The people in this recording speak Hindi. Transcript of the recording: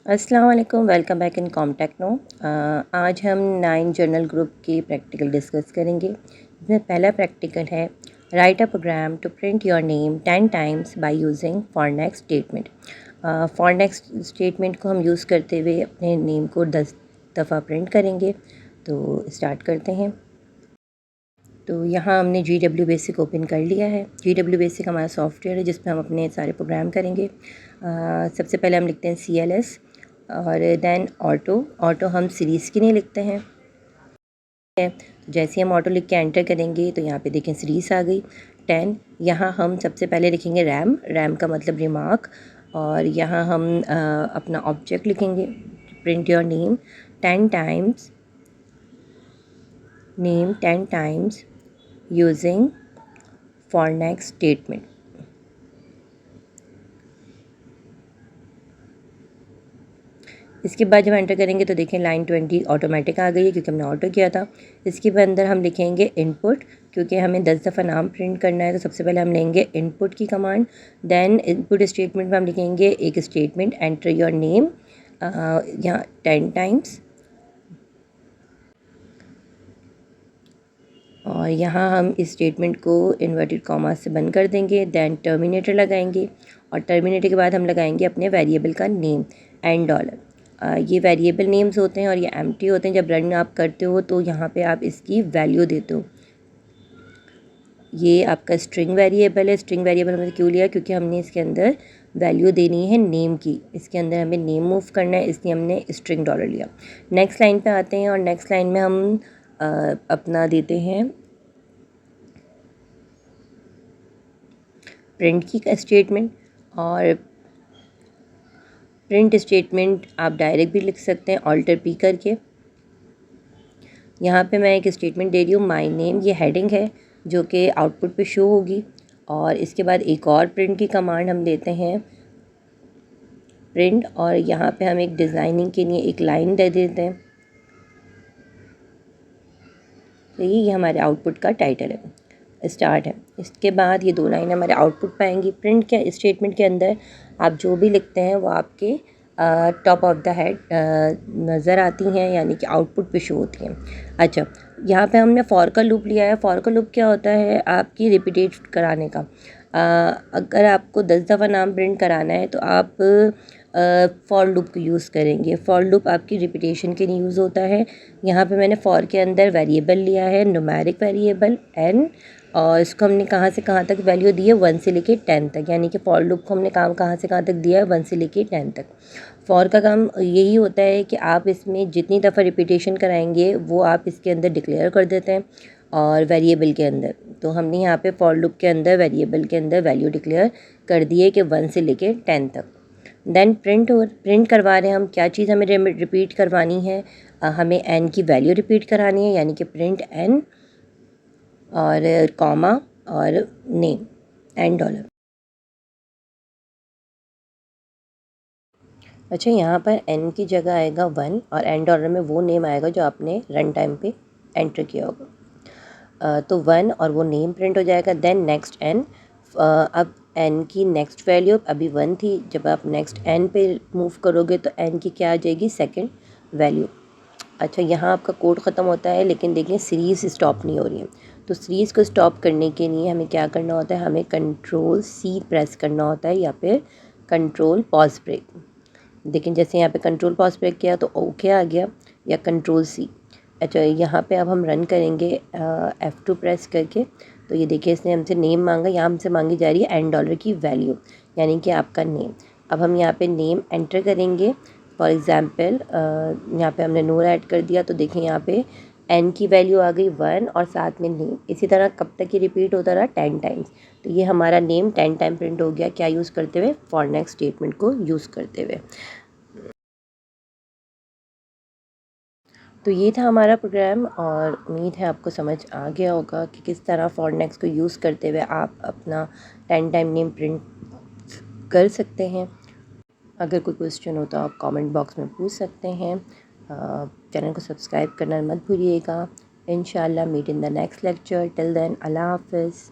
अस्सलाम वालेकुम, वेलकम बैक इन कॉमटेक्नो। आज हम 9 जर्नल ग्रुप की प्रैक्टिकल डिस्कस करेंगे। इसमें पहला प्रैक्टिकल है write a program to print your name 10 times by using for next statement. For next statement को हम यूज़ करते हुए अपने नेम को 10 दफ़ा प्रिंट करेंगे। तो स्टार्ट करते हैं। तो यहाँ हमने GW बेसिक ओपन कर लिया है। GW बेसिक हमारा सॉफ्टवेयर है जिस पर हम अपने सारे प्रोग्राम करेंगे। सबसे पहले हम लिखते हैं CLS और देन ऑटो हम सीरीज़ की नहीं लिखते हैं। जैसे हम ऑटो लिख के एंटर करेंगे तो यहाँ पे देखें सीरीज़ आ गई 10। यहाँ हम सबसे पहले लिखेंगे रैम का मतलब रिमार्क, और यहाँ हम अपना ऑब्जेक्ट लिखेंगे print your name 10 times using for next statement. इसके बाद जब एंटर करेंगे तो देखें लाइन 20 ऑटोमेटिक आ गई है क्योंकि हमने ऑटो किया था। इसके बाद अंदर हम लिखेंगे इनपुट, क्योंकि हमें 10 दफ़ा नाम प्रिंट करना है तो सबसे पहले हम लेंगे इनपुट की कमांड। देन इनपुट स्टेटमेंट में हम लिखेंगे एक स्टेटमेंट एंटर योर नेम यहाँ 10 टाइम्स, और यहाँ हम इस स्टेटमेंट को इन्वर्टेड कॉमा से बंद कर देंगे। दैन टर्मिनेटर लगाएंगे और टर्मिनेटर के बाद हम लगाएंगे अपने वेरिएबल का नेम एंड डॉलर। ये वेरिएबल नेम्स होते हैं और ये एम्प्टी होते हैं। जब रन आप करते हो तो यहाँ पे आप इसकी वैल्यू देते हो। ये आपका स्ट्रिंग वेरिएबल है। स्ट्रिंग वेरिएबल हमने क्यों लिया? क्योंकि हमने इसके अंदर वैल्यू देनी है नेम की। इसके अंदर हमें नेम मूव करना है, इसलिए हमने स्ट्रिंग डॉलर लिया। नेक्स्ट लाइन पे आते हैं और नेक्स्ट लाइन में हम अपना देते हैं प्रिंट की स्टेटमेंट। और प्रिंट स्टेटमेंट आप डायरेक्ट भी लिख सकते हैं ऑल्टर पी करके। यहाँ पे मैं एक स्टेटमेंट दे रही हूँ माय नेम, ये हेडिंग है जो कि आउटपुट पे शो होगी। और इसके बाद एक और प्रिंट की कमांड हम देते हैं प्रिंट, और यहाँ पे हम एक डिज़ाइनिंग के लिए एक लाइन दे देते हैं। तो ये हमारे आउटपुट का टाइटल है, स्टार्ट है। इसके बाद ये दो लाइन हमारे आउटपुट पे आएंगी। प्रिंट के स्टेटमेंट के अंदर आप जो भी लिखते हैं वो आपके टॉप ऑफ द हेड नज़र आती हैं, यानी कि आउटपुट पे शो होती हैं। अच्छा, यहाँ पे हमने फॉर का लूप लिया है। फॉर का लूप क्या होता है? आपकी रिपीटेट कराने का। अगर आपको 10 दफ़ा नाम प्रिंट कराना है तो आप फॉर लूप को यूज़ करेंगे। फॉर लूप आपकी रिपीटेशन के लिए यूज़ होता है। यहाँ पे मैंने फॉर के अंदर वेरिएबल लिया है, न्यूमेरिक वेरिएबल n, और इसको हमने कहाँ से कहाँ तक वैल्यू दी है 1 से लेके 10 तक, यानी कि फॉर लूप को हमने काम कहाँ से कहाँ तक दिया है 1 से लेके 10 तक। फॉर का काम यही होता है कि आप इसमें जितनी दफ़ा रिपीटेशन कराएंगे वो आप इसके अंदर डिक्लेयर कर देते हैं और वेरिएबल के अंदर। तो हमने यहाँ पे फॉर लूप के अंदर वेरिएबल के अंदर वैल्यू डिक्लेयर कर दी है कि 1 से लेके 10 तक। देन प्रिंट करवा रहे हैं हम क्या चीज़ हमें रिपीट करवानी है? हमें n की वैल्यू रिपीट करानी है, यानी कि प्रिंट n और कॉमा और नेम एंड डॉलर। अच्छा, यहाँ पर n की जगह आएगा 1 और एंड डॉलर में वो नेम आएगा जो आपने रन टाइम पे एंटर किया होगा। तो 1 और वो नेम प्रिंट हो जाएगा। देन नेक्स्ट n, अब n की नेक्स्ट वैल्यू अभी 1 थी, जब आप नेक्स्ट n पे मूव करोगे तो n की क्या आ जाएगी? Second value. अच्छा, यहाँ आपका कोड ख़त्म होता है, लेकिन देखिए सीरीज़ स्टॉप नहीं हो रही है। तो सीरीज़ को स्टॉप करने के लिए हमें क्या करना होता है? हमें कंट्रोल C प्रेस करना होता है या फिर कंट्रोल पॉज ब्रेक। लेकिन जैसे यहाँ पे कंट्रोल पॉज ब्रेक किया तो ओके आ गया, या कंट्रोल C। अच्छा, यहाँ पे अब हम रन करेंगे F2 प्रेस करके। तो ये देखिए इसने हमसे नेम मांगा, यहाँ हमसे मांगी जा रही है एंड डॉलर की वैल्यू, यानी कि आपका नेम। अब हम यहाँ पे नेम एंटर करेंगे। फॉर एग्ज़ाम्पल यहाँ पे हमने नूर ऐड कर दिया, तो देखें यहाँ पे n की वैल्यू आ गई 1 और साथ में नेम। इसी तरह कब तक ये रिपीट होता रहा? 10 टाइम्स। तो ये हमारा नेम 10 टाइम प्रिंट हो गया। क्या यूज़ करते हुए? फॉर नेक्स्ट स्टेटमेंट को यूज़ करते हुए। तो ये था हमारा प्रोग्राम, और उम्मीद है आपको समझ आ गया होगा कि किस तरह फॉर नेक्स्ट को यूज़ करते हुए आप अपना 10 टाइम नेम प्रिंट कर सकते हैं। अगर कोई क्वेश्चन हो तो आप कमेंट बॉक्स में पूछ सकते हैं। चैनल को सब्सक्राइब करना मत भूलिएगा। इंशाल्लाह meet in the next lecture. Till then, अल्लाह हाफ़िज़।